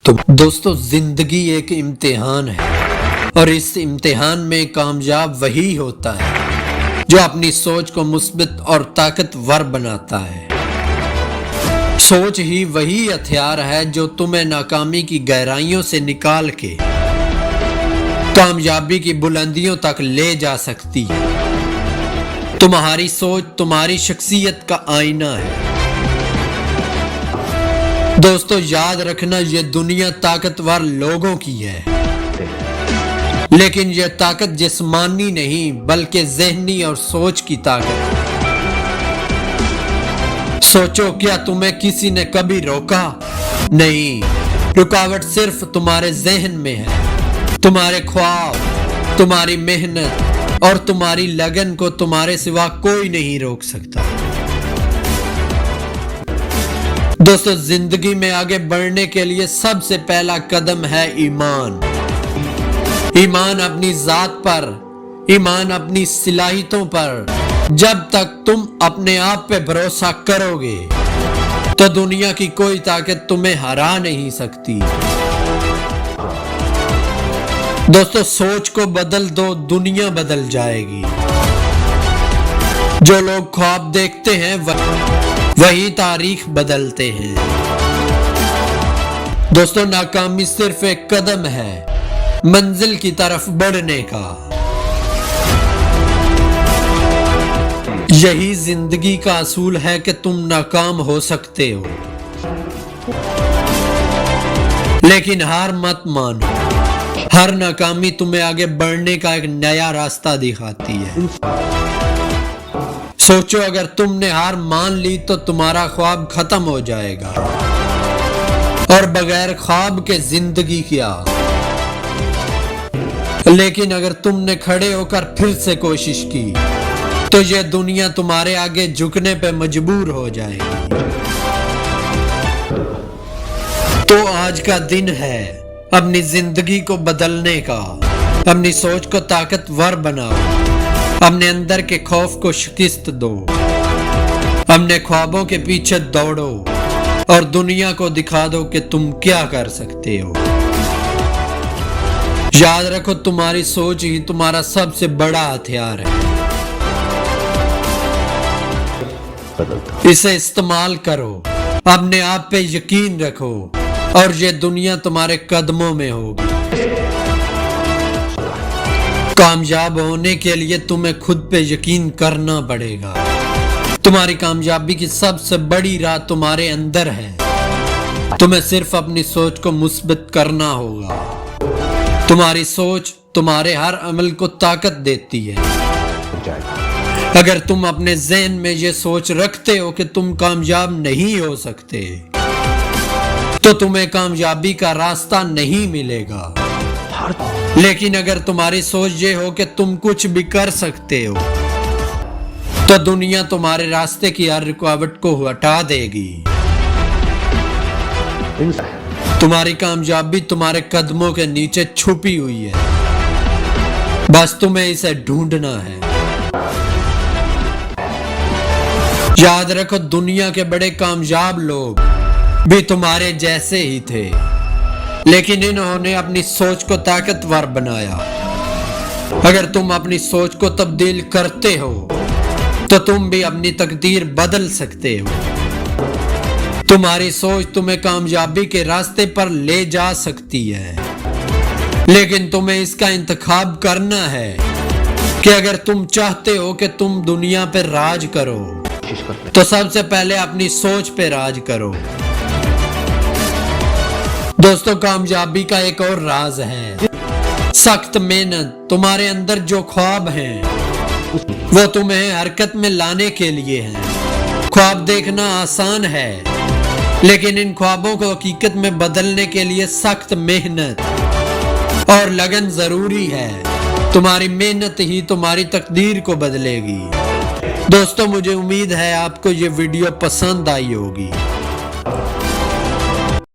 تو دوستو زندگی ایک امتحان ہے اور اس امتحان میں کامیاب وہی ہوتا ہے جو اپنی سوچ کو مثبت اور طاقتور بناتا ہے۔ سوچ ہی وہی ہتھیار ہے جو تمہیں ناکامی کی گہرائیوں سے نکال کے کامیابی کی بلندیوں تک لے جا سکتی ہے۔ تمہاری سوچ تمہاری شخصیت کا آئینہ ہے۔ دوستو یاد رکھنا، یہ دنیا طاقتور لوگوں کی ہے، لیکن یہ طاقت جسمانی نہیں بلکہ ذہنی اور سوچ کی طاقت ہے۔ سوچو، کیا تمہیں کسی نے کبھی روکا؟ نہیں، رکاوٹ صرف تمہارے ذہن میں ہے۔ تمہارے خواب، تمہاری محنت اور تمہاری لگن کو تمہارے سوا کوئی نہیں روک سکتا۔ دوستو زندگی میں آگے بڑھنے کے لیے سب سے پہلا قدم ہے ایمان۔ ایمان اپنی ذات پر، ایمان اپنی صلاحیتوں پر۔ جب تک تم اپنے آپ پہ بھروسہ کرو گے تو دنیا کی کوئی طاقت تمہیں ہرا نہیں سکتی۔ دوستو سوچ کو بدل دو، دنیا بدل جائے گی۔ جو لوگ خواب دیکھتے ہیں وہی تاریخ بدلتے ہیں۔ دوستو ناکامی صرف ایک قدم ہے منزل کی طرف بڑھنے کا۔ یہی زندگی کا اصول ہے کہ تم ناکام ہو سکتے ہو، لیکن ہار مت مانو۔ ہر ناکامی تمہیں آگے بڑھنے کا ایک نیا راستہ دکھاتی ہے۔ سوچو، اگر تم نے ہار مان لی تو تمہارا خواب ختم ہو جائے گا، اور بغیر خواب کے زندگی کیا؟ لیکن اگر تم نے کھڑے ہو کر پھر سے کوشش کی تو یہ دنیا تمہارے آگے جھکنے پہ مجبور ہو جائے گی۔ تو آج کا دن ہے اپنی زندگی کو بدلنے کا۔ اپنی سوچ کو طاقتور بناؤ، اپنے اندر کے خوف کو شکست دو، اپنے خوابوں کے پیچھے دوڑو اور دنیا کو دکھا دو کہ تم کیا کر سکتے ہو۔ یاد رکھو، تمہاری سوچ ہی تمہارا سب سے بڑا ہتھیار ہے۔ اسے استعمال کرو، اپنے آپ پہ یقین رکھو اور یہ دنیا تمہارے قدموں میں ہوگی۔ کامیاب ہونے کے لیے تمہیں خود پہ یقین کرنا پڑے گا۔ تمہاری کامیابی کی سب سے بڑی راہ تمہارے اندر ہے۔ تمہیں صرف اپنی سوچ کو مثبت کرنا ہوگا۔ تمہاری سوچ تمہارے ہر عمل کو طاقت دیتی ہے۔ اگر تم اپنے ذہن میں یہ سوچ رکھتے ہو کہ تم کامیاب نہیں ہو سکتے تو تمہیں کامیابی کا راستہ نہیں ملے گا۔ لیکن اگر تمہاری سوچ یہ ہو کہ تم کچھ بھی کر سکتے ہو تو دنیا تمہارے راستے کی ہر رکاوٹ کو ہٹا دے گی۔ تمہاری کامیابی تمہارے قدموں کے نیچے چھپی ہوئی ہے، بس تمہیں اسے ڈھونڈنا ہے۔ یاد رکھو، دنیا کے بڑے کامیاب لوگ بھی تمہارے جیسے ہی تھے، لیکن انہوں نے اپنی سوچ کو طاقتور بنایا۔ اگر تم اپنی سوچ کو تبدیل کرتے ہو تو تم بھی اپنی تقدیر بدل سکتے ہو۔ تمہاری سوچ تمہیں کامیابی کے راستے پر لے جا سکتی ہے، لیکن تمہیں اس کا انتخاب کرنا ہے کہ اگر تم چاہتے ہو کہ تم دنیا پہ راج کرو تو سب سے پہلے اپنی سوچ پہ راج کرو۔ دوستو کامیابی کا ایک اور راز ہے سخت محنت۔ تمہارے اندر جو خواب ہیں وہ تمہیں حرکت میں لانے کے لیے ہیں۔ خواب دیکھنا آسان ہے، لیکن ان خوابوں کو حقیقت میں بدلنے کے لیے سخت محنت اور لگن ضروری ہے۔ تمہاری محنت ہی تمہاری تقدیر کو بدلے گی۔ دوستو مجھے امید ہے آپ کو یہ ویڈیو پسند آئی ہوگی۔